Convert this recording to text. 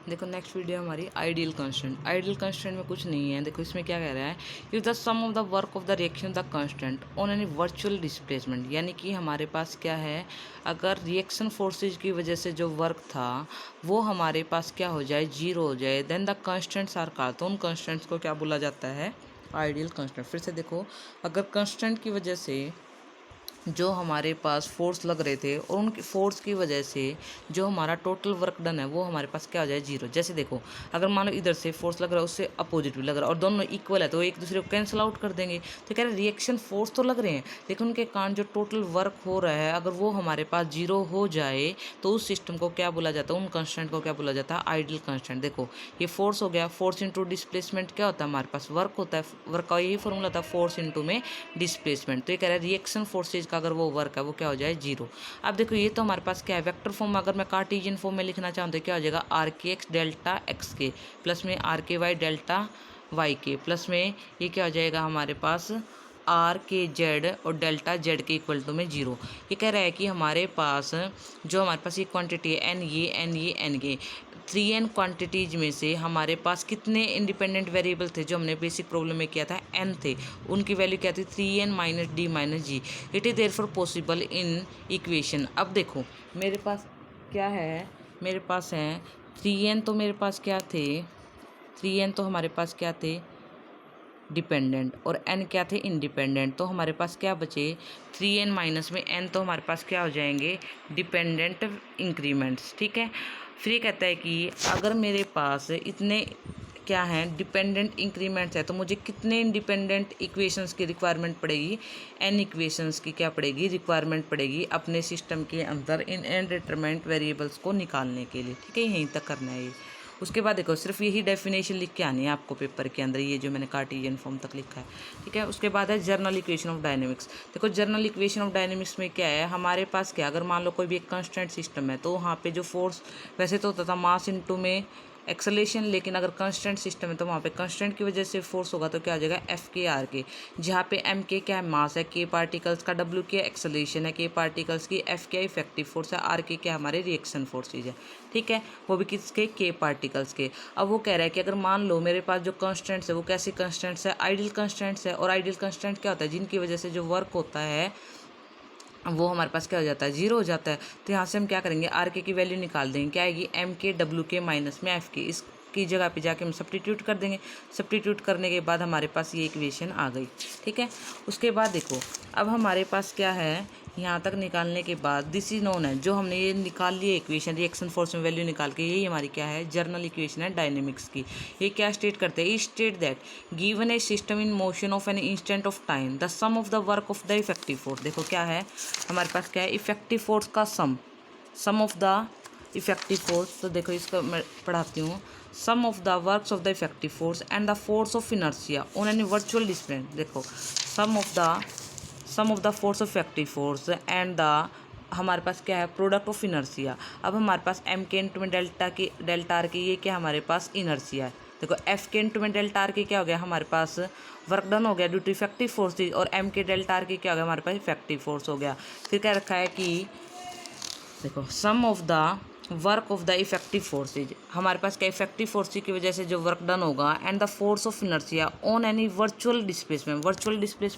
देखो next video हमारी ideal constant. Ideal constant में कुछ नहीं है। देखो इसमें क्या कह रहा है, if the sum of the work of the reaction the constant on any virtual displacement, यानी कि हमारे पास क्या है, अगर रिएक्शन फोर्सेज की वजह से जो वर्क था वो हमारे पास क्या हो जाए, जीरो हो जाए, then the constants are called. तो उन कांस्टेंट्स को क्या बोला जाता है, आइडियल कांस्टेंट। फिर से देखो, अगर कांस्टेंट की वजह से जो हमारे पास फोर्स लग रहे थे और उनकी फोर्स की वजह से जो हमारा टोटल वर्क डन है वो हमारे पास क्या हो जाए, जीरो। जैसे देखो, अगर मान लो इधर से फोर्स लग रहा है उससे अपोजिट भी लग रहा है और दोनों इक्वल है तो एक दूसरे को कैंसिल आउट कर देंगे। तो कह रहे रिएक्शन फोर्स तो लग रहे हैं लेकिन उनके कारण जो टोटल वर्क हो रहा है अगर वो हमारे पास जीरो हो जाए तो उस सिस्टम को क्या बोला जाता है, उन कंस्टेंट को क्या बोला जाता है, आइडियल कंस्टेंट। देखो ये फोर्स हो गया, फोर्स इंटू डिस्प्लेसमेंट क्या होता है, हमारे पास वर्क होता है, वर्क का यही फॉर्मूला था, फोर्स इंटू में डिस्प्लेसमेंट। तो ये कह रहा है रिएक्शन फोर्सेज का अगर वो वर्क है वो क्या हो जाए, जीरो। अब देखो ये तो हमारे पास क्या है, वेक्टर फॉर्म में अगर मैं कार्टेशियन फॉर्म में लिखना चाहूँ तो क्या हो जाएगा, आर के एक्स डेल्टा एक्स के प्लस में आर के वाई डेल्टा वाई के प्लस में ये क्या हो जाएगा हमारे पास, आर के जेड और डेल्टा जेड के इक्वल टू में जीरो। ये कह रहा है कि हमारे पास जो हमारे पास ये क्वांटिटी है एन ये एन ये 3n क्वांटिटीज में से हमारे पास कितने इंडिपेंडेंट वेरिएबल थे जो हमने बेसिक प्रॉब्लम में किया था, n थे। उनकी वैल्यू क्या थी, 3n minus D minus G. It is therefore possible in equation. अब देखो मेरे पास क्या है, मेरे पास है 3n, तो मेरे पास क्या थे, 3n तो हमारे पास क्या थे, डिपेंडेंट, और n क्या थे, इंडिपेंडेंट। तो हमारे पास क्या बचे, 3n माइनस में n, तो हमारे पास क्या हो जाएंगे, डिपेंडेंट इंक्रीमेंट्स। ठीक है। फिर ये कहता है कि अगर मेरे पास इतने क्या हैं, डिपेंडेंट इंक्रीमेंट्स है, तो मुझे कितने इंडिपेंडेंट इक्वेशंस की रिक्वायरमेंट पड़ेगी, n इक्वेशंस की क्या पड़ेगी, रिक्वायरमेंट पड़ेगी अपने सिस्टम के अंदर इन इनडिटरमिनेट वेरिएबल्स को निकालने के लिए। ठीक है, यहीं तक करना है ये। उसके बाद देखो सिर्फ यही डेफिनेशन लिख के आनी है आपको पेपर के अंदर, ये जो मैंने कार्टेशियन फॉर्म तक लिखा है। ठीक है। उसके बाद है जर्नल इक्वेशन ऑफ डायनेमिक्स। देखो जर्नल इक्वेशन ऑफ डायनेमिक्स में क्या है, हमारे पास क्या, अगर मान लो कोई भी एक कांस्टेंट सिस्टम है तो वहाँ पे जो फोर्स वैसे तो होता था मास इनटू में एक्सेलेरेशन, लेकिन अगर कांस्टेंट सिस्टम है तो वहाँ पे कांस्टेंट की वजह से फोर्स होगा तो क्या हो जाएगा, एफ के आर के, जहाँ पे एम के क्या है, मास है, के पार्टिकल्स का, डब्ल्यू के एक्सेलेरेशन है, के पार्टिकल्स की, एफ के इफेक्टिव फोर्स है, आर के क्या हमारे रिएक्शन फोर्सेज है। ठीक है, वो भी किसके, के पार्टिकल्स के। अब वो कह रहा है कि अगर मान लो मेरे पास जो कांस्टेंट्स है वो कैसी कांस्टेंट्स है, आइडियल कांस्टेंट्स है। और आइडियल कांस्टेंट क्या होता है, जिनकी वजह से जो वर्क होता है वो हमारे पास क्या हो जाता है, जीरो हो जाता है। तो यहाँ से हम क्या करेंगे, आर के की वैल्यू निकाल देंगे, क्या आएगी, एम के डब्ल्यू के माइनस में एफ के, इसकी जगह पे जाके हम सब्स्टिट्यूट कर देंगे। सब्स्टिट्यूट करने के बाद हमारे पास ये इक्वेशन आ गई। ठीक है। उसके बाद देखो अब हमारे पास क्या है, यहाँ तक निकालने के बाद दिस इज नोन है, जो हमने ये निकाल लिया इक्वेशन, रिएक्शन फोर्स में वैल्यू निकाल के, यही हमारी क्या है, जर्नल इक्वेशन है डायनेमिक्स की। ये क्या स्टेट करते हैं, state that given a system in motion of an instant of time the sum of the work of the effective force. देखो क्या है हमारे पास, क्या है, इफेक्टिव फोर्स का sum of the effective force. तो देखो इसका मैं पढ़ाती हूँ, sum of the works of the effective force and the force of inertia on any virtual displacement. देखो sum of the force of effective force and the हमारे पास क्या है, प्रोडक्ट ऑफ इनर्शिया। अब हमारे पास एम के इंटू में delta r k, ये क्या हमारे पास इनर्शिया है। देखो एफ के इंटू में डेल्टा आर के क्या हो गया, हमारे पास वर्क डन हो गया ड्यू टू इफेक्टिव फोर्स, और एम के डेल्टा आर के क्या हो गया, हमारे पास इफेक्टिव फोर्स हो गया। फिर क्या रखा है कि देखो sum of the work of the effective forces, हमारे पास क्या इफेक्टिव फोर्सेज की वजह से जो वर्क डन होगा, and the force of inertia on any virtual displacement. Virtual displacement